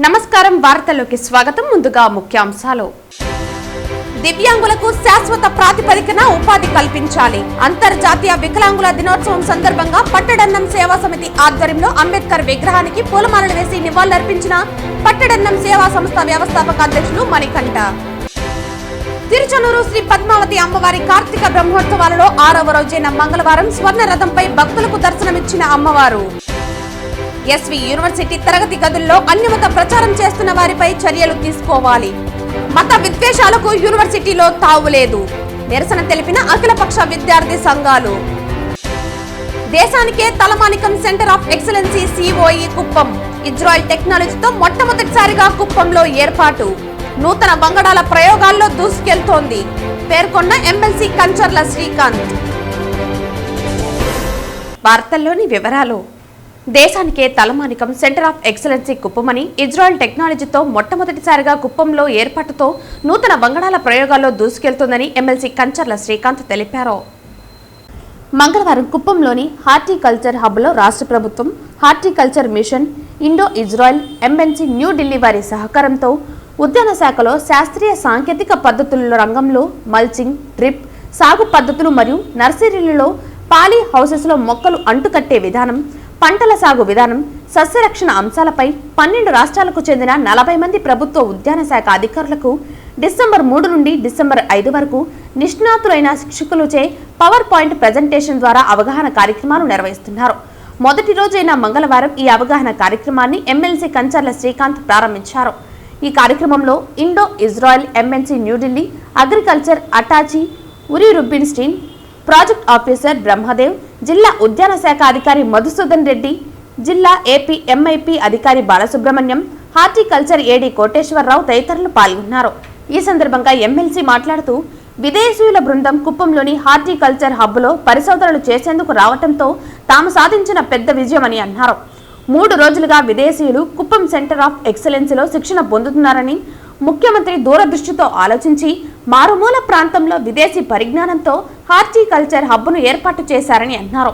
నమస్కారం వార్తల్లోకి స్వాగతం. ముందుగా ముఖ్యాంశాలు. దివ్యాంగులకు శాశ్వత ప్రాతిపదికన ఉపాధి కల్పించాలి. అంతర్జాతీయ వికలాంగుల దినోత్సవం సందర్భంగా పట్టడన్నం సేవా సమితి ఆధ్వర్యంలో అంబేద్కర్ విగ్రహానికి పూలమాలలు వేసి నివాళులర్పించిన పట్టడన్నం సేవా సంస్థ వ్యవస్థాపక అధ్యక్షులు మణికంఠ. తిరుచనూరు శ్రీ పద్మావతి అమ్మవారి కార్తీక బ్రహ్మోత్సవాలలో 6వ రోజైన మంగళవారం స్వర్ణ రథంపై భక్తులకు దర్శనమిచ్చిన అమ్మవారు. ఎస్వి యూనివర్సిటీ తరగతి గదుల్లో అన్యమత ప్రచారం చేస్తున్న వారిపై చర్యలు తీసుకోవాలి. మత విద్వేషాలకు యూనివర్సిటీలో తావులేదు. నిరసన తెలిపిన అఖిలపక్ష విద్యార్థి సంఘాలు. దేశానికే తలమానికం centre of excellency COE Kuppam. Israel టెక్నాలజీతో మొట్టమొదటిసారిగా కుప్పంలో ఏర్పాటు. నూతన వంగడాల ప్రయోగాల్లో దూసుకెళ్తోంది పేర్కొన్న ఎమ్మెల్సీ కంచర్ల శ్రీకాంత్. వార్తల్లోని వివరాలు. దేశానికే తలమానికం సెంటర్ ఆఫ్ ఎక్సలెన్సీ కుప్పమని, ఇజ్రాయెల్ టెక్నాలజీతో మొట్టమొదటిసారిగా కుప్పంలో ఏర్పాటుతో నూతన వంగడాల ప్రయోగాల్లో దూసుకెళ్తోందని ఎమ్మెల్సీ కంచర్ల శ్రీకాంత్ తెలిపారు. మంగళవారం కుప్పంలోని హార్టికల్చర్ హబ్లో రాష్ట్ర ప్రభుత్వం, horticulture mission, Indo Israel embassy New Delhi వారి సహకారంతో ఉద్యాన శాఖలో శాస్త్రీయ సాంకేతిక పద్ధతుల రంగంలో మల్చింగ్, డ్రిప్ సాగు పద్ధతులు మరియు నర్సరీలలో పాలీ హౌసెస్లో మొక్కలు అంటుకట్టే విధానం, పంటల సాగు విధానం, సస్యరక్షణ అంశాలపై 12 రాష్ట్రాలకు చెందిన 40 మంది ప్రభుత్వ ఉద్యాన శాఖ అధికారులకు డిసెంబర్ 3 నుండి డిసెంబర్ 5 వరకు నిష్ణాతులైన శిక్షకులచే పవర్ పాయింట్ ప్రజెంటేషన్ ద్వారా అవగాహన కార్యక్రమాలు నిర్వహిస్తున్నారు. మొదటి రోజైన మంగళవారం ఈ అవగాహన కార్యక్రమాన్ని ఎమ్మెల్సీ కంచర్ల శ్రీకాంత్ ప్రారంభించారు. ఈ కార్యక్రమంలో Indo Israel embassy New Delhi agriculture అటాచీ ఉరి రుబిన్స్టీన్, ప్రాజెక్ట్ ఆఫీసర్ బ్రహ్మదేవ్, జిల్లా ఉద్యాన శాఖ అధికారి మధుసూదన్ రెడ్డి, జిల్లా ఏపీ ఎంఐపీ అధికారి బాలసుబ్రహ్మణ్యం, హార్టికల్చర్ ఏడీ కోటేశ్వరరావు తదితరులు పాల్గొన్నారు. ఈ సందర్భంగా ఎమ్మెల్సీ మాట్లాడుతూ, విదేశీయుల బృందం కుప్పంలోని హార్టికల్చర్ హబ్లో పరిశోధనలు చేసేందుకు రావడంతో తాము సాధించిన పెద్ద విజయమని అన్నారు. 3 రోజులుగా విదేశీయులు కుప్పం సెంటర్ ఆఫ్ ఎక్సలెన్సీలో శిక్షణ పొందుతున్నారని, ముఖ్యమంత్రి దూరదృష్టితో ఆలోచించి మారుమూల ప్రాంతంలో విదేశీ పరిజ్ఞానంతో హార్టికల్చర్ హబ్ను ఏర్పాటు చేశారని అన్నారు.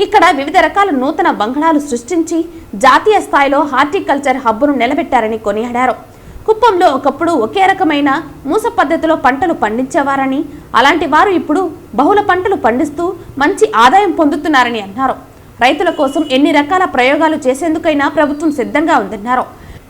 ఇక్కడ వివిధ రకాల నూతన బంగళాలు సృష్టించి జాతీయ స్థాయిలో హార్టికల్చర్ హబ్ను నిలబెట్టారని కొనియాడారు. కుప్పంలో ఒకప్పుడు ఒకే రకమైన మూస పద్ధతిలో పంటలు పండించేవారని, అలాంటి వారు ఇప్పుడు బహుళ పంటలు పండిస్తూ మంచి ఆదాయం పొందుతున్నారని అన్నారు. రైతుల కోసం ఎన్ని రకాల ప్రయోగాలు చేసేందుకైనా ప్రభుత్వం సిద్ధంగా ఉందన్నారు.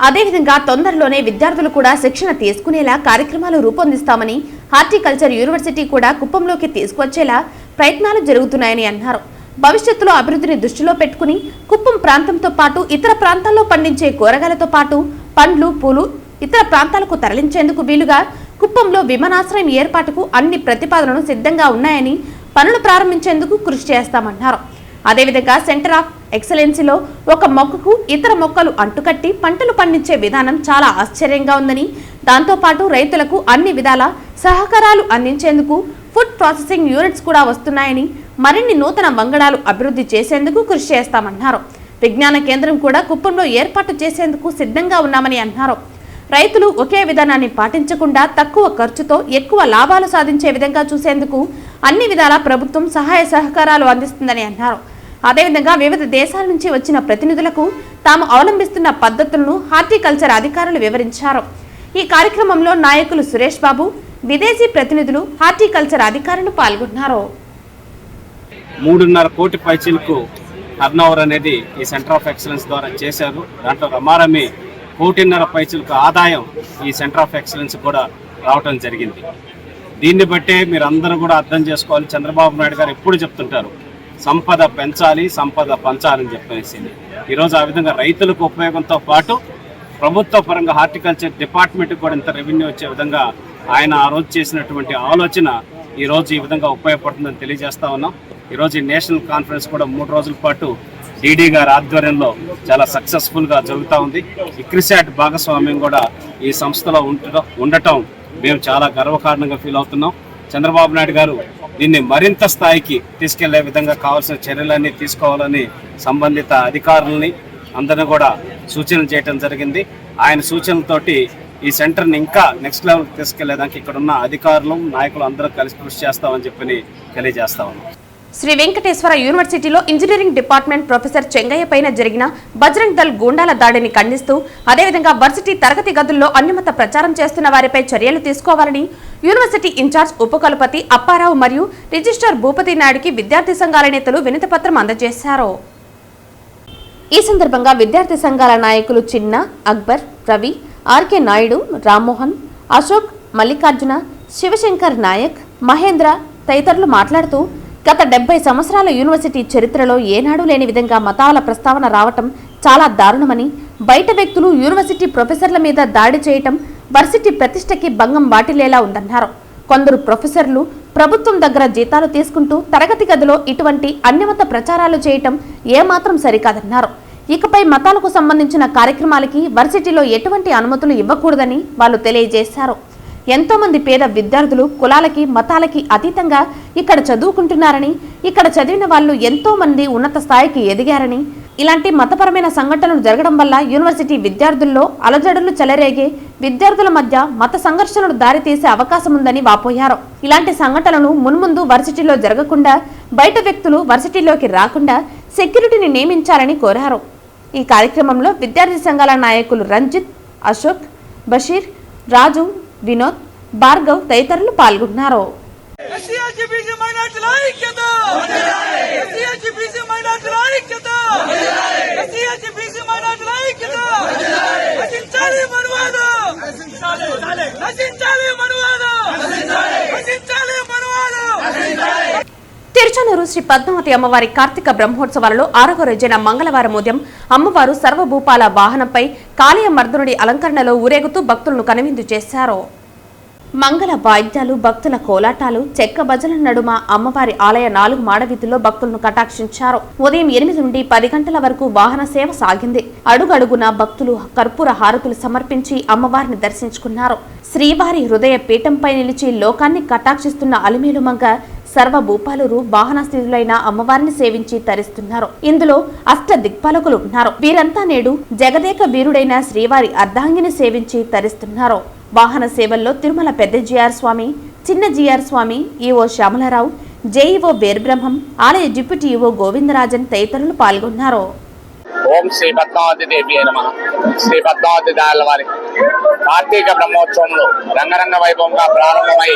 అదేవిధంగా తొందరలోనే విద్యార్థులు కూడా శిక్షణ తీసుకునేలా కార్యక్రమాలు రూపొందిస్తామని, హార్టికల్చర్ యూనివర్సిటీ కూడా కుప్పంలోకి తీసుకువచ్చేలా ప్రయత్నాలు జరుగుతున్నాయని అన్నారు. భవిష్యత్తులో అభివృద్ధిని దృష్టిలో పెట్టుకుని కుప్పం ప్రాంతంతో పాటు ఇతర ప్రాంతాల్లో పండించే కూరగాయలతో పాటు పండ్లు, పూలు ఇతర ప్రాంతాలకు తరలించేందుకు వీలుగా కుప్పంలో విమానాశ్రయం ఏర్పాటుకు అన్ని ప్రతిపాదనలు సిద్ధంగా ఉన్నాయని, పనులు ప్రారంభించేందుకు కృషి చేస్తామన్నారు. అదేవిధంగా సెంటర్ ఆఫ్ ఎక్సలెన్సీలో ఒక మొక్కకు ఇతర మొక్కలు అంటుకట్టి పంటలు పండించే విధానం చాలా ఆశ్చర్యంగా ఉందని, దాంతోపాటు రైతులకు అన్ని విధాల సహకారాలు అందించేందుకు ఫుడ్ ప్రాసెసింగ్ యూనిట్స్ కూడా వస్తున్నాయని, మరిన్ని నూతన వంగడాలు అభివృద్ధి చేసేందుకు కృషి చేస్తామన్నారు. విజ్ఞాన కేంద్రం కూడా కుప్పంలో ఏర్పాటు చేసేందుకు సిద్ధంగా ఉన్నామని అన్నారు. రైతులు ఒకే విధానాన్ని పాటించకుండా తక్కువ ఖర్చుతో ఎక్కువ లాభాలు సాధించే విధంగా చూసేందుకు అన్ని విధాల ప్రభుత్వం సహాయ సహకారాలు అందిస్తుందని అన్నారు. అదేవిధంగా వివిధ దేశాల నుంచి వచ్చిన ప్రతినిధులకు తాము అవలంబిస్తున్న పద్ధతులను హార్టికల్చర్ అధికారులు వివరించారు. ఈ కార్యక్రమంలో నాయకులు సురేష్ బాబు, విదేశీ ప్రతినిధులు, హార్టికల్చర్ అధికారులు పాల్గొన్నారు. 3.5 కోటి పైచీలకు టర్నోవర్ అనేది ఈ సెంటర్ ఆఫ్ ఎక్సలెన్స్ ద్వారా చేశారు. దాంట్లో రమారమి 1.5 కోటి పైచీలకు ఆదాయం ఈ సెంటర్ ఆఫ్ ఎక్సలెన్స్ కూడా రావటం జరిగింది. దీన్ని బట్టే మీరు అందరూ కూడా అర్థం చేసుకోవాలి. చంద్రబాబు నాయుడు గారు ఎప్పుడు చెప్తుంటారు, సంపద పెంచాలి, సంపద పంచాలని చెప్పేసి. ఈరోజు ఆ విధంగా రైతులకు ఉపయోగంతో పాటు ప్రభుత్వ పరంగా హార్టికల్చర్ డిపార్ట్మెంట్కి కూడా ఇంత రెవెన్యూ వచ్చే విధంగా ఆయన ఆ రోజు చేసినటువంటి ఆలోచన ఈరోజు ఈ విధంగా ఉపయోగపడుతుందని తెలియజేస్తా ఉన్నాం. ఈరోజు ఈ నేషనల్ కాన్ఫరెన్స్ కూడా 3 రోజుల పాటు డీడీ గారి ఆధ్వర్యంలో చాలా సక్సెస్ఫుల్గా జరుగుతూ ఉంది. ఇక్రిసాట్ భాగస్వామ్యం కూడా ఈ సంస్థలో ఉండటం మేము చాలా గర్వకారణంగా ఫీల్ అవుతున్నాం. చంద్రబాబు నాయుడు గారు దీన్ని మరింత స్థాయికి తీసుకెళ్లే విధంగా కావాల్సిన చర్యలన్నీ తీసుకోవాలని సంబంధిత అధికారులని అందరినీ కూడా సూచనలు చేయడం జరిగింది. ఆయన సూచనలతోటి ఈ సెంటర్ని ఇంకా నెక్స్ట్ లెవెల్కి తీసుకెళ్లేదానికి ఇక్కడ ఉన్న అధికారులు, నాయకులు అందరూ కలిసి కృషి చేస్తామని చెప్పి తెలియజేస్తా ఉన్నాం. శ్రీ వెంకటేశ్వర యూనివర్సిటీలో ఇంజనీరింగ్ డిపార్ట్మెంట్ ప్రొఫెసర్ చెంగయ్య పైన జరిగిన బజరంగ్ దళ్ గూండాల దాడిని ఖండిస్తూ అదేవిధంగా వర్సిటీ తరగతి గదుల్లో అన్యమత ప్రచారం చేస్తున్న వారిపై చర్యలు తీసుకోవాలని యూనివర్సిటీ ఇన్ఛార్జ్ ఉపకులపతి అప్పారావు మరియు రిజిస్ట్రార్ భూపతి నాయుడుకి విద్యార్థి సంఘాల నేతలు వినతిపత్రం అందజేశారు. ఈ సందర్భంగా విద్యార్థి సంఘాల నాయకులు చిన్న, అక్బర్, రవి, ఆర్కే నాయుడు, రామ్మోహన్, అశోక్, మల్లికార్జున, శివశంకర్ నాయక్, మహేంద్ర తదితరులు మాట్లాడుతూ గత 70 సంవత్సరాల యూనివర్సిటీ చరిత్రలో ఏనాడు లేని విధంగా మతాల ప్రస్తావన రావటం చాలా దారుణమని, బయట వ్యక్తులు యూనివర్సిటీ ప్రొఫెసర్ల మీద దాడి చేయటం వర్సిటీ ప్రతిష్టకి భంగం వాటిల్లేలా ఉందన్నారు. కొందరు ప్రొఫెసర్లు ప్రభుత్వం దగ్గర జీతాలు తీసుకుంటూ తరగతి గదిలో ఇటువంటి అన్యమత ప్రచారాలు చేయటం ఏమాత్రం సరికాదన్నారు. ఇకపై మతాలకు సంబంధించిన కార్యక్రమాలకి వర్సిటీలో ఎటువంటి అనుమతులు ఇవ్వకూడదని వాళ్ళు తెలియజేశారు. ఎంతో మంది పేద విద్యార్థులు కులాలకి మతాలకి అతీతంగా ఇక్కడ చదువుకుంటున్నారని, ఇక్కడ చదివిన వాళ్ళు ఎంతో మంది ఉన్నత స్థాయికి ఎదిగారని, ఇలాంటి మతపరమైన సంఘటనలు జరగడం వల్ల యూనివర్సిటీ విద్యార్థుల్లో అలజడులు చెలరేగే, విద్యార్థుల మధ్య మత సంఘర్షణలు దారితీసే అవకాశం ఉందని వాపోయారు. ఇలాంటి సంఘటనలు మున్ముందు వర్సిటీలో జరగకుండా బయట వ్యక్తులు వర్సిటీలోకి రాకుండా సెక్యూరిటీని నియమించాలని కోరారు. ఈ కార్యక్రమంలో విద్యార్థి సంఘాల నాయకులు రంజిత్, అశోక్, బషీర్, రాజు, వినోద్, భార్గవ్ తదితరులు పాల్గొన్నారు. తిరుచానూరు శ్రీ పద్మావతి అమ్మవారి కార్తీక బ్రహ్మోత్సవాలలో 6వ రోజైన మంగళవారం ఉదయం అమ్మవారు సర్వభూపాల వాహనంపై కాళీయ మర్దనుడి అలంకరణలో ఊరేగుతూ భక్తులను కనువిందు చేశారు. మంగళ వాయిద్యాలు, భక్తుల కోలాటాలు, చెక్క భజనల నడుమ అమ్మవారి ఆలయ 4 మాడవీధుల్లో భక్తులను కటాక్షించారు. ఉదయం 8 నుండి 10 గంటల వరకు వాహన సేవ సాగింది. అడుగడుగున భక్తులు కర్పూర హారతులు సమర్పించి అమ్మవారిని దర్శించుకున్నారు. శ్రీవారి హృదయ పీఠంపై నిలిచి లోకాన్ని కటాక్షిస్తున్న అలిమేలు మంగ సర్వభూపాలురు వాహన స్థితులైన అమ్మవారిని సేవించి తరిస్తున్నారు. ఇందులో అష్ట దిక్పాలకులు ఉన్నారు. వీరంతా నేడు జగదేక వీరుడైన శ్రీవారి అర్ధాంగిని సేవించి తరిస్తున్నారు. వాహన సేవల్లో తిరుమల పెద్ద జిఆర్ స్వామి, చిన్న జిఆర్ స్వామి, ఈవో శ్యామలరావు, జేఈఓ వీరబ్రహ్మం, ఆలయ డిప్యూటీ ఈవో గోవిందరాజన్ తదితరులు పాల్గొన్నారు. ఓం శ్రీ పద్మావతి దేవి నమః. శ్రీ పద్మావతి దాయాల వారి కార్తీక బ్రహ్మోత్సవంలో రంగరంగ వైభవంగా ప్రారంభమై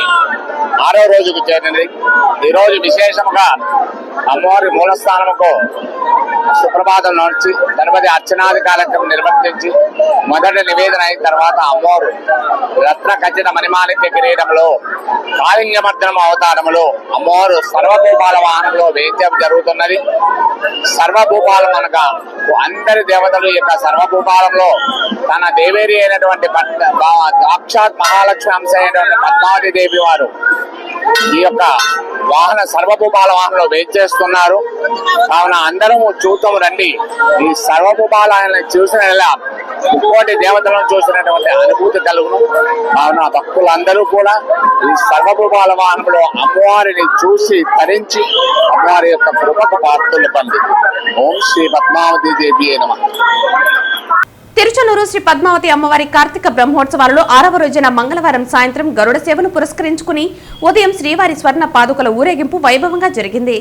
6వ రోజుకు చేరినది. ఈ రోజు విశేషముగా అమ్మవారి మూలస్థానముకు సుప్రభాతం నడిచి తరుపతి అర్చనాది కార్యక్రమం నిర్వర్తించి మొదటి నివేదన అయిన తర్వాత అమ్మవారు రత్న ఖచ్చిత మణిమాణిక్య కిరీటంలో కాళింగమర్దనం అవతారములో అమ్మవారు సర్వభూపాల వాహనంలో వేద్యం జరుగుతున్నది. సర్వభూపాలం అనగా అందరి దేవతలు యొక్క సర్వభూపాలంలో తన దేవేరి అయినటువంటి సాక్షాత్ మహాలక్ష్మి అంశ అయినటువంటి పద్మావతి దేవి వారు ఈ యొక్క వాహన సర్వభూపాల వాహనంలో వేచేస్తున్నారు. కావున అందరము చూద్దాము రండి. ఈ సర్వభూపాలను చూసిన ఇంకోటి దేవతలను చూసినటువంటి అనుభూతి కలుగును. కావున భక్తులందరూ కూడా ఈ సర్వభూపాల వాహనంలో అమ్మవారిని చూసి తరించి అమ్మవారి యొక్క కృపకు పాత్రలు పొంది. ఓం శ్రీ పద్మావతి దేవి నమః. తిరుచానూరు శ్రీ పద్మావతి అమ్మవారి కార్తీక బ్రహ్మోత్సవాలలో 6వ రోజైన మంగళవారం సాయంత్రం గరుడ సేవను పురస్కరించుకుని ఉదయం శ్రీవారి స్వర్ణ పాదుకల ఊరేగింపు వైభవంగా జరిగింది.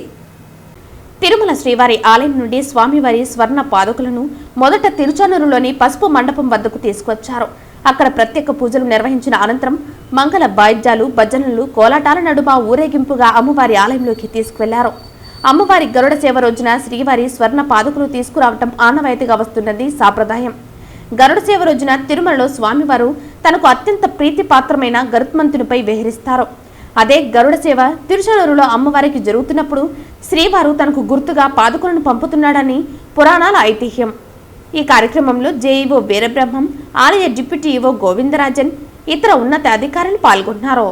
తిరుమల శ్రీవారి ఆలయం నుండి స్వామివారి స్వర్ణ పాదుకలను మొదట తిరుచానూరులోని పసుపు మండపం వద్దకు తీసుకొచ్చారు. అక్కడ ప్రత్యేక పూజలు నిర్వహించిన అనంతరం మంగళ వాయిద్యాలు, భజనలు, కోలాటాల నడుమ ఊరేగింపుగా అమ్మవారి ఆలయంలోకి తీసుకువెళ్లారు. అమ్మవారి గరుడ సేవ రోజున శ్రీవారి స్వర్ణ పాదుకలు తీసుకురావటం ఆనవాయితీగా వస్తున్నది సాంప్రదాయం. గరుడ సేవ రోజున తిరుమలలో స్వామివారు తనకు అత్యంత ప్రీతిపాత్రమైన గరుత్మంతునిపై విహరిస్తారు. అదే గరుడ సేవ తిరుచానూరులో అమ్మవారికి జరుగుతున్నప్పుడు శ్రీవారు తనకు గుర్తుగా పాదుకలను పంపుతున్నాడని పురాణాల ఐతిహ్యం. ఈ కార్యక్రమంలో జేఈఓ వీరబ్రహ్మం, ఆలయ డిప్యూటీ ఈవో గోవిందరాజన్, ఇతర ఉన్నత అధికారులు పాల్గొన్నారు.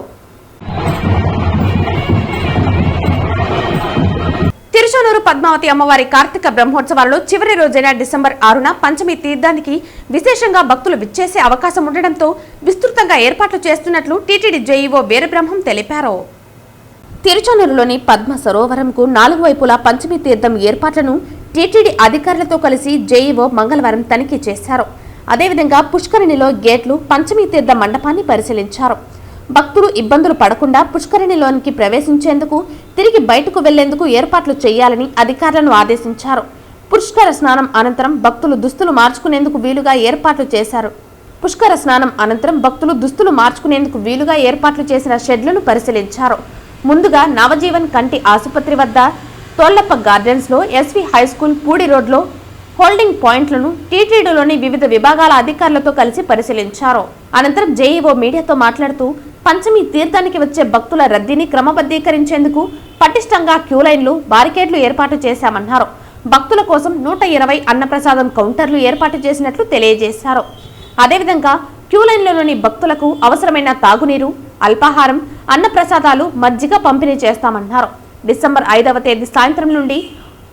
తిరుచానూరు పద్మావతి అమ్మవారి కార్తీక బ్రహ్మోత్సవాలలో చివరి రోజైన డిసెంబర్ 6న పంచమి తీర్థానికి విశేషంగా భక్తులు విచ్చేసే అవకాశం ఉండడంతో విస్తృతంగా ఏర్పాట్లు చేస్తున్నట్లు టీటీడీ జేఈఓ వీరబ్రహ్మం తెలిపారు. తిరుచానూరులోని పద్మ సరోవరంకు 4 వైపులా పంచమి తీర్థం ఏర్పాట్లను టీటీడీ అధికారులతో కలిసి జేఈఓ మంగళవారం తనిఖీ చేశారు. అదేవిధంగా పుష్కరిణిలో గేట్లు, పంచమి తీర్థ మండపాన్ని పరిశీలించారు. భక్తులు ఇబ్బందులు పడకుండా పుష్కరిణిలోనికి ప్రవేశించేందుకు తిరిగి బయటకు వెళ్లేందుకు ఏర్పాట్లు చేయాలని అధికారులను ఆదేశించారు. పుష్కర స్నానం అనంతరం భక్తులు దుస్తులు మార్చుకునేందుకు వీలుగా ఏర్పాట్లు చేశారు. పుష్కర స్నానం అనంతరం భక్తులు దుస్తులు మార్చుకునేందుకు వీలుగా ఏర్పాట్లు చేసిన షెడ్లను పరిశీలించారు. ముందుగా నవజీవన్ కంటి ఆసుపత్రి వద్ద, తోళ్లప్ప గార్డెన్స్ లో, ఎస్వి హైస్కూల్ పూడి రోడ్లో హోల్డింగ్ పాయింట్లను టీటీడీలోని వివిధ విభాగాల అధికారులతో కలిసి పరిశీలించారు. అనంతరం జేఈఓ మీడియాతో మాట్లాడుతూ పంచమి తీర్థానికి వచ్చే భక్తుల రద్దీని క్రమబద్ధీకరించేందుకు పటిష్టంగా క్యూలైన్లు, బారికేడ్లు ఏర్పాటు చేశామన్నారు. భక్తుల కోసం 120 అన్నప్రసాదం కౌంటర్లు ఏర్పాటు చేసినట్లు తెలియజేశారు. అదేవిధంగా క్యూలైన్లలోని భక్తులకు అవసరమైన తాగునీరు, అల్పాహారం, అన్నప్రసాదాలు, మజ్జిగ పంపిణీ చేస్తామన్నారు. డిసెంబర్ 5వ తేదీ సాయంత్రం నుండి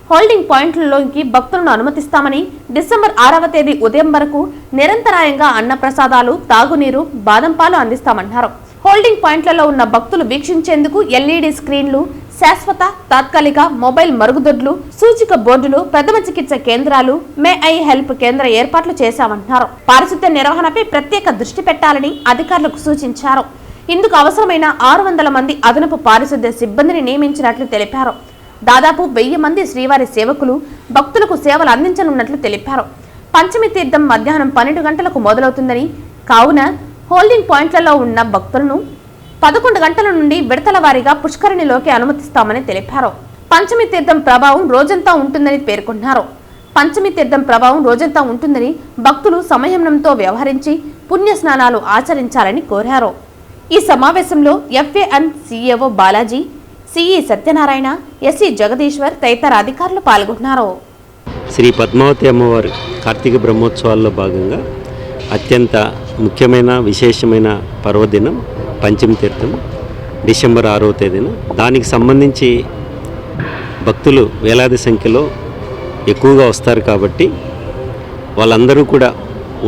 హోల్డింగ్ పాయింట్లలోకి భక్తులను అనుమతిస్తామని, డిసెంబర్ 6వ తేదీ ఉదయం వరకు నిరంతరాయంగా అన్నప్రసాదాలు, తాగునీరు, బాదం పాలు అందిస్తామన్నారు. హోల్డింగ్ పాయింట్లలో ఉన్న భక్తులు వీక్షించేందుకు ఎల్ఈడి స్క్రీన్లు, శాశ్వత, తాత్కాలిక మొబైల్ మరుగుదొడ్లు, సూచిక బోర్డులు, ప్రథమ చికిత్స కేంద్రాలు, మే ఐ హెల్ప్ కేంద్ర ఏర్పాట్లు చేశామన్నారు. పారిశుద్ధ్య నిర్వహణపై ప్రత్యేక దృష్టి పెట్టాలని అధికారులకు సూచించారు. ఇందుకు అవసరమైన 600 మంది అదనపు పారిశుద్ధ్య సిబ్బందిని నియమించినట్లు తెలిపారు. దాదాపు 1000 మంది శ్రీవారి సేవకులు భక్తులకు సేవలు అందించనున్నట్లు తెలిపారు. పంచమి తీర్థం మధ్యాహ్నం 12 గంటలకు మొదలవుతుందని, కావున హోల్డింగ్ పాయింట్లలో ఉన్న భక్తులను 11 గంటల నుండి విడతల వారీగా పుష్కరిణిలోకి అనుమతిస్తామని తెలిపారు. పంచమి తీర్థం ప్రభావం రోజంతా ఉంటుందని పేర్కొన్నారు. పంచమి తీర్థం ప్రభావం రోజంతా ఉంటుందని భక్తులు సంయమనంతో వ్యవహరించి పుణ్య స్నానాలు ఆచరించాలని కోరారు. ఈ సమావేశంలో FAN CAO Balaji, CE Satyanarayana, SC Jagadishwar తదితర అధికారులు పాల్గొన్నారు. శ్రీ పద్మావతి అమ్మవారి కార్తీక బ్రహ్మోత్సవాల్లో భాగంగా అత్యంత ముఖ్యమైన విశేషమైన పర్వదినం పంచమి తీర్థం డిసెంబర్ 6వ తేదీన. దానికి సంబంధించి భక్తులు వేలాది సంఖ్యలో ఎక్కువగా వస్తారు కాబట్టి వాళ్ళందరూ కూడా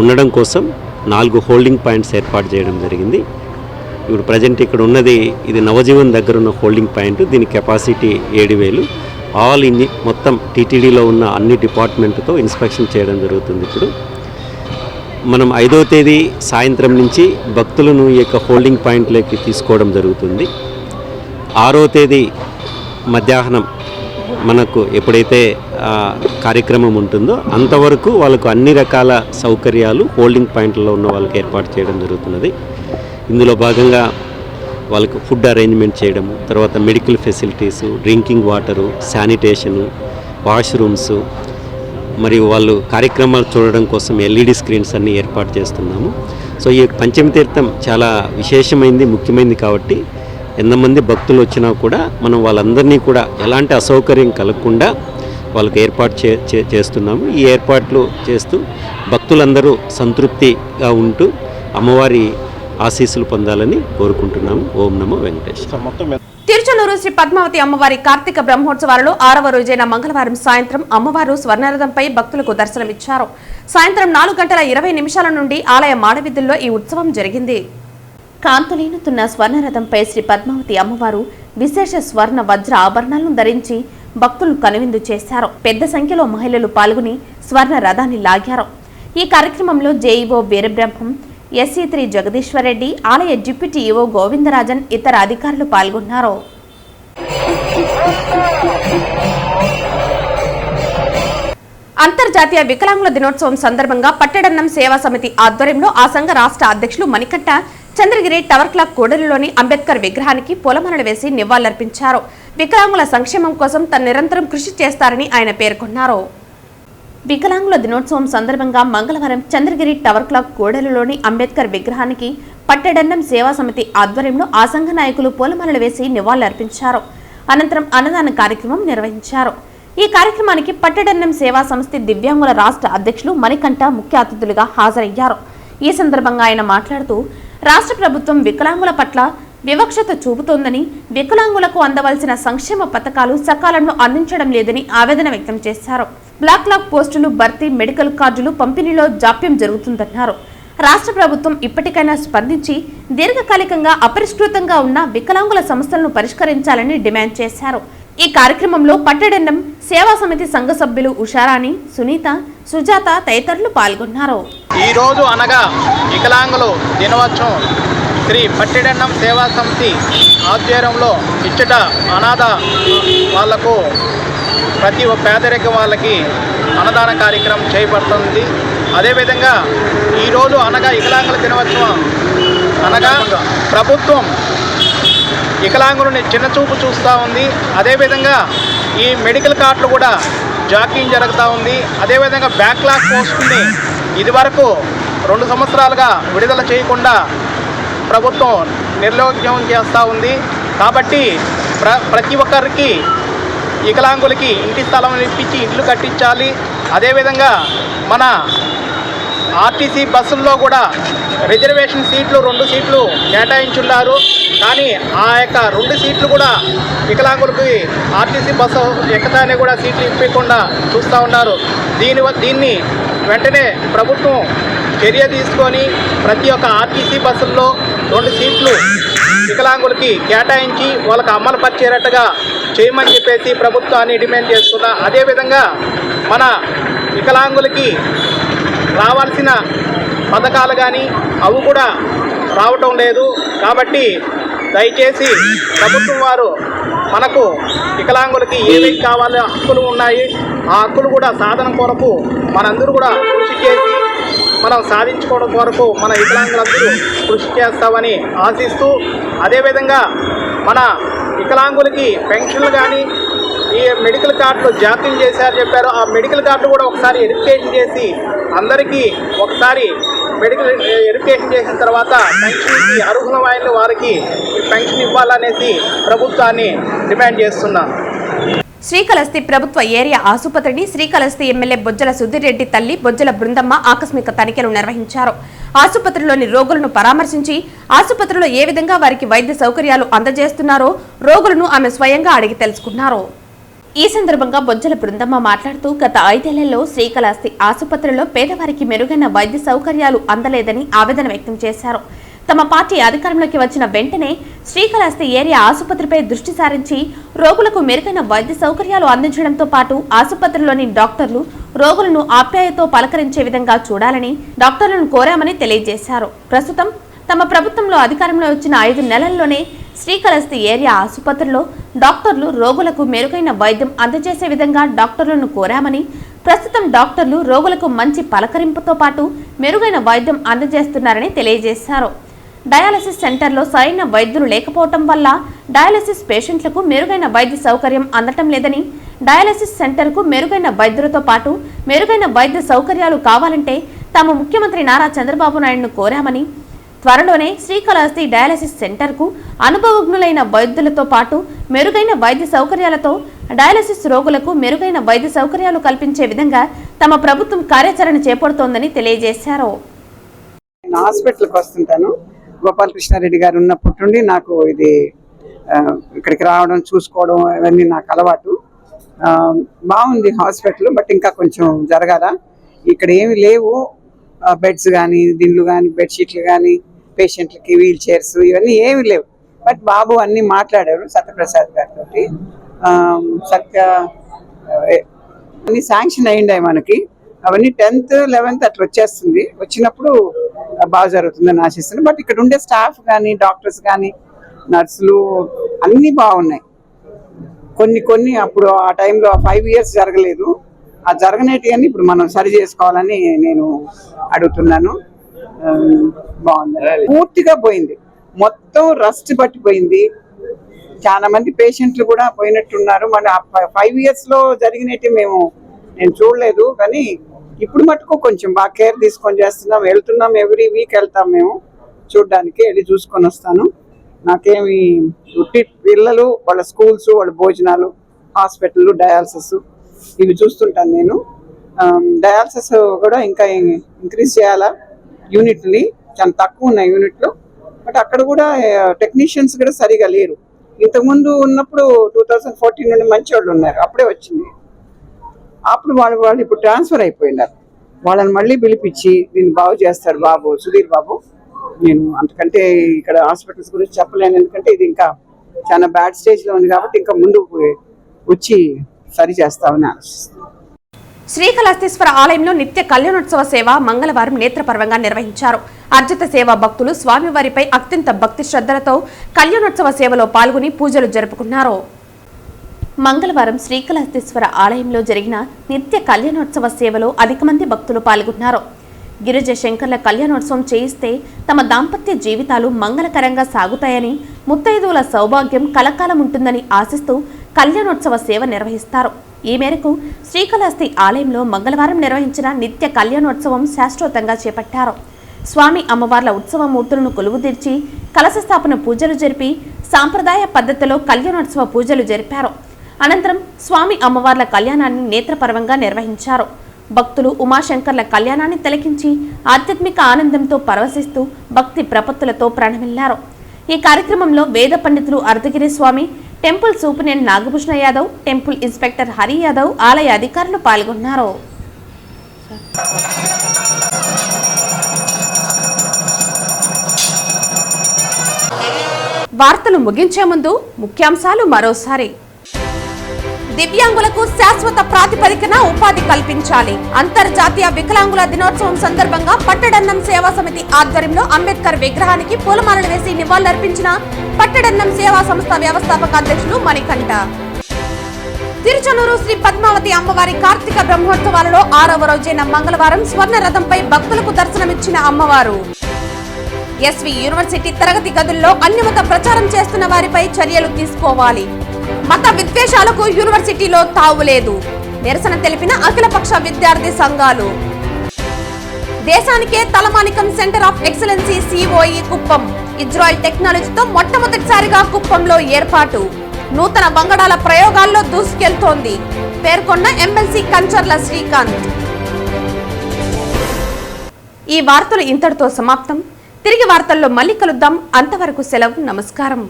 ఉండడం కోసం 4 హోల్డింగ్ పాయింట్స్ ఏర్పాటు చేయడం జరిగింది. ఇప్పుడు ప్రజెంట్ ఇక్కడ ఉన్నది ఇది నవజీవన్ దగ్గర ఉన్న హోల్డింగ్ పాయింట్. దీని కెపాసిటీ 7000. ఆల్ మొత్తం టీటీడీలో ఉన్న అన్ని డిపార్ట్మెంట్తో ఇన్స్పెక్షన్ చేయడం జరుగుతుంది. ఇప్పుడు మనం 5వ తేదీ సాయంత్రం నుంచి భక్తులను ఈ యొక్క హోల్డింగ్ పాయింట్లోకి తీసుకోవడం జరుగుతుంది. 6వ తేదీ మధ్యాహ్నం మనకు ఎప్పుడైతే కార్యక్రమం ఉంటుందో అంతవరకు వాళ్ళకు అన్ని రకాల సౌకర్యాలు హోల్డింగ్ పాయింట్లలో ఉన్న వాళ్ళకి ఏర్పాటు చేయడం జరుగుతున్నది. ఇందులో భాగంగా వాళ్ళకు ఫుడ్ అరేంజ్మెంట్ చేయడము, తర్వాత medical facilities, drinking water, sanitation, washrooms, మరియు వాళ్ళు కార్యక్రమాలు చూడడం కోసం ఎల్ఈడి స్క్రీన్స్ అన్నీ ఏర్పాటు చేస్తున్నాము. సో ఈ పంచమి తీర్థం చాలా విశేషమైంది, ముఖ్యమైనది కాబట్టి ఎంతమంది భక్తులు వచ్చినా కూడా మనం వాళ్ళందరినీ కూడా ఎలాంటి అసౌకర్యం కలగకుండా వాళ్ళకి ఏర్పాటు చేస్తున్నాము. ఈ ఏర్పాట్లు చేస్తూ భక్తులందరూ సంతృప్తిగా ఉంటూ అమ్మవారి ఆశీస్సులు పొందాలని కోరుకుంటున్నాము. ఓం నమో వెంకటేశ్వర. తిరుచనూరు శ్రీ పద్మావతి అమ్మవారి కార్తీక బ్రహ్మోత్సవాలలో 6వ రోజైన మంగళవారం సాయంత్రం అమ్మవారు స్వర్ణరథంపై భక్తులకు దర్శనమిచ్చారు. సాయంత్రం 4:20 నుండి ఆలయ మాడవీధుల్లో ఈ ఉత్సవం జరిగింది. కాంతులీనుతున్న స్వర్ణరథంపై శ్రీ పద్మావతి అమ్మవారు విశేష స్వర్ణ వజ్ర ఆభరణాలను ధరించి భక్తులు కనువిందు చేశారు. పెద్ద సంఖ్యలో మహిళలు పాల్గొని స్వర్ణ రథాన్ని లాగారు. ఈ కార్యక్రమంలో జేఈఓ వీరబ్రహ్మం, ఎస్సీ3 జగదీశ్వర్ రెడ్డి, ఆలయ డిప్యూటీ ఈవో గోవిందరాజన్, ఇతర అధికారులు పాల్గొన్నారు. అంతర్జాతీయ వికలాంగుల దినోత్సవం సందర్భంగా పట్టెడన్నం సేవా సమితి ఆధ్వర్యంలో ఆ సంఘ రాష్ట్ర అధ్యక్షులు మణికంఠ చంద్రగిరి టవర్ క్లాక్ కూడలిలోని అంబేద్కర్ విగ్రహానికి పూలమాలలు వేసి నివాళులర్పించారు. వికలాంగుల సంక్షేమం కోసం తన నిరంతరం కృషి చేస్తారని ఆయన పేర్కొన్నారు. వికలాంగుల దినోత్సవం సందర్భంగా మంగళవారం చంద్రగిరి టవర్ క్లాక్ కూడలిలోని అంబేద్కర్ విగ్రహానికి పట్టెడన్నం సేవా సమితి ఆధ్వర్యంలో ఆ సంఘ నాయకులు పూలమాలలు వేసి నివాళులర్పించారు. అనంతరం అన్నదాన కార్యక్రమం నిర్వహించారు. ఈ కార్యక్రమానికి పట్టెడన్నం సేవా సంస్థ దివ్యాంగుల రాష్ట్ర అధ్యక్షులు మణికంఠ ముఖ్య అతిథులుగా హాజరయ్యారు. ఈ సందర్భంగా ఆయన మాట్లాడుతూ రాష్ట్ర ప్రభుత్వం వికలాంగుల పట్ల వివక్షత చూపుతోందని, వికలాంగులకు అందవలసిన సంక్షేమ పథకాలు సకాలంలో అందించడం లేదని ఆవేదన వ్యక్తం చేశారు. బ్లాక్ లాక్ పోస్టులు భర్తీ, మెడికల్ కార్డులు పంపిణీలో జాప్యం జరుగుతుందన్నారు. రాష్ట్ర ప్రభుత్వం ఇప్పటికైనా స్పందించి దీర్ఘకాలికంగా అపరిష్కృతంగా ఉన్న వికలాంగుల సమస్యలను పరిష్కరించాలని డిమాండ్ చేశారు. ఈ కార్యక్రమంలో పట్టెడన్నం సేవా సమితి సంఘ సభ్యులు ఉషారాణి, సునీత, సుజాత తదితరులు పాల్గొన్నారు. ఈ రోజు అనగా వికలాంగుల దినోత్సవం శ్రీ పట్టెడన్నం సేవా సమితి ఆధ్వర్యంలో ఇచ్చట అనాథ వాళ్లకు ప్రతి పేదరికం వాళ్ళకి అన్నదాన కార్యక్రమం చేయబడుతుంది. అదేవిధంగా ఈరోజు అనగా వికలాంగుల దినోత్సవం అనగా ప్రభుత్వం వికలాంగులని చిన్నచూపు చూస్తూ ఉంది. అదేవిధంగా ఈ మెడికల్ కార్డులు కూడా జాకింగ్ జరుగుతూ ఉంది. అదేవిధంగా బ్యాక్లాగ్ పోస్టుని ఇదివరకు 2 సంవత్సరాలుగా విడుదల చేయకుండా ప్రభుత్వం నిర్లక్ష్యం చేస్తూ ఉంది. కాబట్టి ప్రతి ఒక్కరికి వికలాంగులకి ఇంటి స్థలం ఇప్పించి ఇల్లు కట్టించాలి. అదేవిధంగా మన ఆర్టీసీ బస్సుల్లో కూడా రిజర్వేషన్ సీట్లు 2 సీట్లు కేటాయించున్నారు. కానీ ఆ యొక్క 2 సీట్లు కూడా వికలాంగులకి ఆర్టీసీ బస్సు ఎక్కతానే కూడా సీట్లు ఇప్పకుండా చూస్తూ ఉన్నారు. దీన్ని వెంటనే ప్రభుత్వం చర్య తీసుకొని ప్రతి ఒక్క ఆర్టీసీ బస్సుల్లో 2 సీట్లు వికలాంగులకి కేటాయించి వాళ్ళకి అమలు పరిచేటట్టుగా చేయమని చెప్పేసి ప్రభుత్వాన్ని డిమాండ్ చేస్తున్నా. అదేవిధంగా మన వికలాంగులకి రావాల్సిన పథకాలు కానీ అవి కూడా రావటం లేదు. కాబట్టి దయచేసి ప్రభుత్వం వారు మనకు వికలాంగులకి ఏమేమి కావాలో హక్కులు ఉన్నాయి, ఆ హక్కులు కూడా సాధన కొరకు మనందరూ కూడా కృషి చేసి మనం సాధించుకోవడం కొరకు మన వికలాంగులందరూ కృషి చేస్తామని ఆశిస్తూ, అదేవిధంగా మన వికలాంగులకి పెన్షన్లు కానీ ఈ మెడికల్ కార్డులు జాప్యం చేశారు చెప్పారు. ఆ మెడికల్ కార్డు కూడా ఒకసారి వెరిఫికేషన్ చేసి అందరికీ ఒకసారి మెడికల్ వెరిఫికేషన్ చేసిన తర్వాత పెన్షన్కి అర్హులమైన వారికి పెన్షన్ ఇవ్వాలనేసి ప్రభుత్వాన్ని డిమాండ్ చేస్తున్నాను. శ్రీకాళహస్తి ప్రభుత్వ ఏరియా ఆసుపత్రిని శ్రీకాళహస్తి ఎమ్మెల్యే బొజ్జల సుధీర్ రెడ్డి తల్లి బొజ్జల బృందమ్మ ఆకస్మిక తనిఖీలు నిర్వహించారు. ఆసుపత్రిలోని రోగులను పరామర్శించి ఆసుపత్రిలో ఏ విధంగా వారికి వైద్య సౌకర్యాలు అందజేస్తున్నారో రోగులను ఆమె స్వయంగా అడిగి తెలుసుకున్నారు. ఈ సందర్భంగా బొజ్జల బృందమ్మ మాట్లాడుతూ గత 5 ఏళ్లలో శ్రీకాళహస్తి ఆసుపత్రిలో పేదవారికి మెరుగైన వైద్య సౌకర్యాలు అందలేదని ఆవేదన వ్యక్తం చేశారు. తమ పార్టీ అధికారంలోకి వచ్చిన వెంటనే శ్రీకాళహస్తి ఏరియా ఆసుపత్రిపై దృష్టి సారించి రోగులకు మెరుగైన వైద్య సౌకర్యాలు అందించడంతో పాటు ఆసుపత్రిలోని డాక్టర్లు రోగులను ఆప్యాయతో పలకరించే విధంగా చూడాలని డాక్టర్లను కోరామని తెలియజేశారు. ప్రస్తుతం తమ ప్రభుత్వంలో అధికారంలో వచ్చిన 5 నెలల్లోనే శ్రీకాళహస్తి ఏరియా ఆసుపత్రిలో డాక్టర్లు రోగులకు మెరుగైన వైద్యం అందజేసే విధంగా డాక్టర్లను కోరామని, ప్రస్తుతం డాక్టర్లు రోగులకు మంచి పలకరింపుతో పాటు మెరుగైన వైద్యం అందజేస్తున్నారని తెలియజేశారు. డయాలసిస్ సెంటర్లో సరైన వైద్యులు లేకపోవటం వల్ల డయాలసిస్ పేషెంట్లకు మెరుగైన వైద్య సౌకర్యం అందటం లేదని, డయాలసిస్ సెంటర్కు మెరుగైన వైద్యులతో పాటు మెరుగైన వైద్య సౌకర్యాలు కావాలంటే తాము ముఖ్యమంత్రి నారా చంద్రబాబు నాయుడును కోరామని, త్వరలోనే శ్రీకాళహస్తి డయాలసిస్ సెంటర్కు అనుభవజ్ఞులైన వైద్యులతో పాటు మెరుగైన వైద్య సౌకర్యాలతో డయాలసిస్ రోగులకు మెరుగైన వైద్య సౌకర్యాలు కల్పించే విధంగా తమ ప్రభుత్వం కార్యాచరణ చేపడుతోందని తెలియజేశారు. హాస్పిటల్కి వస్తుంటాను. గోపాలకృష్ణారెడ్డి గారు ఉన్నప్పటి నుండి నాకు ఇది ఇక్కడికి రావడం చూసుకోవడం ఇవన్నీ నాకు అలవాటు. బాగుంది హాస్పిటల్, బట్ ఇంకా కొంచెం జరగాల. ఇక్కడ ఏమి లేవు, బెడ్స్ కానీ దిండ్లు కానీ బెడ్షీట్లు కానీ పేషెంట్లకి వీల్ చైర్స్ ఇవన్నీ ఏమి లేవు. బట్ బాబు అన్నీ మాట్లాడారు సత్యప్రసాద్ గారితో. అన్ని శాంక్షన్ అయ్యిండాయి మనకి. అవన్నీ 10th 11th అట్లా వచ్చేస్తుంది. వచ్చినప్పుడు బాగా జరుగుతుందని ఆశిస్తున్నాను. బట్ ఇక్కడ ఉండే స్టాఫ్ కానీ డాక్టర్స్ కానీ నర్సులు అన్నీ బాగున్నాయి. కొన్ని అప్పుడు ఆ టైంలో 5 years జరగలేదు. ఆ జరగనేటి అని ఇప్పుడు మనం సరి చేసుకోవాలని నేను అడుగుతున్నాను. బాగుంది, పూర్తిగా పోయింది, మొత్తం రస్ట్ పట్టిపోయింది. చాలా మంది పేషెంట్లు కూడా పోయినట్టున్నారు. మన 5 years లో జరిగినట్టు నేను చూడలేదు. కానీ ఇప్పుడు మటుకు కొంచెం బాగా కేర్ తీసుకొని చేస్తున్నాం. వెళ్తున్నాం, ఎవ్రీ వీక్ వెళ్తాం మేము చూడడానికి, వెళ్ళి చూసుకొని వస్తాను. నాకేమి పిల్లలు వాళ్ళ స్కూల్స్ వాళ్ళ భోజనాలు హాస్పిటల్ డయాలసిస్ ఇవి చూస్తుంటాను నేను. డయాలసిస్ కూడా ఇంకా ఇంక్రీజ్ చేయాలా యూనిట్ని. చాలా తక్కువ ఉన్నాయి యూనిట్లు. బట్ అక్కడ కూడా టెక్నీషియన్స్ కూడా సరిగా లేరు. ఇంతకుముందు ఉన్నప్పుడు 2014 నుండి మంచి వాళ్ళు ఉన్నారు, అప్పుడే వచ్చింది. అప్పుడు వాళ్ళు ఇప్పుడు ట్రాన్స్ఫర్ అయిపోయినారు. వాళ్ళని మళ్ళీ పిలిపించి దీన్ని బాగు చేస్తాడు బాబు సుధీర్ బాబు. నేను అంతకంటే ఇక్కడ హాస్పిటల్స్ గురించి చెప్పలేను, ఎందుకంటే ఇది ఇంకా చాలా బ్యాడ్ స్టేజ్లో ఉంది కాబట్టి ఇంకా ముందు వచ్చి సరి చేస్తామని ఆలోచిస్తాను. శ్రీకాళహస్తీశ్వర ఆలయంలో నిత్య కళ్యాణోత్సవ సేవ మంగళవారం నేత్రపర్వంగా నిర్వహించారు. అర్జిత సేవా భక్తులు స్వామివారిపై అత్యంత భక్తి శ్రద్ధలతో కళ్యాణోత్సవ సేవలో పాల్గొని పూజలు జరుపుకున్నారు. మంగళవారం శ్రీకాళహస్తీశ్వర ఆలయంలో జరిగిన నిత్య కళ్యాణోత్సవ సేవలో అధిక మంది భక్తులు పాల్గొన్నారు. గిరిజ శంకర్ల కళ్యాణోత్సవం చేయిస్తే తమ దాంపత్య జీవితాలు మంగళకరంగా సాగుతాయని, ముత్తైదువుల సౌభాగ్యం కలకాలం ఉంటుందని ఆశిస్తూ కళ్యాణోత్సవ సేవ నిర్వహిస్తారు. ఈ మేరకు శ్రీకాళహస్తి ఆలయంలో మంగళవారం నిర్వహించిన నిత్య కళ్యాణోత్సవం శాశ్వతంగా చేపట్టారు. స్వామి అమ్మవార్ల ఉత్సవ మూర్తులను కొలువుదీర్చి కలశ స్థాపన పూజలు జరిపి సాంప్రదాయ పద్ధతిలో కళ్యాణోత్సవ పూజలు జరిపారు. అనంతరం స్వామి అమ్మవార్ల కళ్యాణాన్ని నేత్రపర్వంగా నిర్వహించారు. భక్తులు ఉమాశంకర్ల కళ్యాణాన్ని తిలకించి ఆధ్యాత్మిక ఆనందంతో పరవశిస్తూ భక్తి ప్రపత్తులతో ప్రణమిల్లారు. ఈ కార్యక్రమంలో వేద పండితులు Ardhagiri Swami, temple superintendent Nagabhushana Yadav, temple inspector Hari Yadav, ఆలయ అధికారులు పాల్గొన్నారు. వార్తలు ముగించే ముందు ముఖ్యాంశాలు మరోసారి. దివ్యాంగులకు శాశ్వత ప్రాతిపదికన ఉపాధి కల్పించాలి. అంతర్జాతీయ వికలాంగుల దినోత్సవం సందర్భంగా పట్టడన్నం సేవా సమితి ఆధ్వర్యంలో అంబేద్కర్ విగ్రహానికి పూలమాలలు వేసి నివాళులర్పించిన పట్టడన్నం సేవా సంస్థ వ్యవస్థాపక అధ్యక్షులు మణికంఠ. తిరుచనూరు శ్రీ పద్మావతి అమ్మవారి కార్తీక బ్రహ్మోత్సవాలలో 6వ రోజైన మంగళవారం స్వర్ణ రథంపై భక్తులకు దర్శనమిచ్చిన అమ్మవారు. ఎస్వి యూనివర్సిటీ తరగతి గదుల్లో అన్యమత ప్రచారం చేస్తున్న వారిపై చర్యలు తీసుకోవాలి. మత విద్వేషాలకు యూనివర్సిటీలో తావులేదు. నిరసన తెలిపిన అఖిలపక్ష విద్యార్థి సంఘాలు. దేశానికే తలమానికం centre of excellency COE Kuppam. Israel టెక్నాలజీతో మొట్టమొదటిసారిగా కుప్పంలో ఏర్పాటు. నూతన వంగడాల ప్రయోగాల్లో దూసుకెళ్తోంది పేర్కొన్న ఎమ్మెల్సీ కంచర్ల శ్రీకాంత్. ఈ వార్తలు ఇంతటితో సమాప్తం. తిరిగి వార్తల్లో మళ్ళీ కలుద్దాం. అంతవరకు సెలవు. నమస్కారం.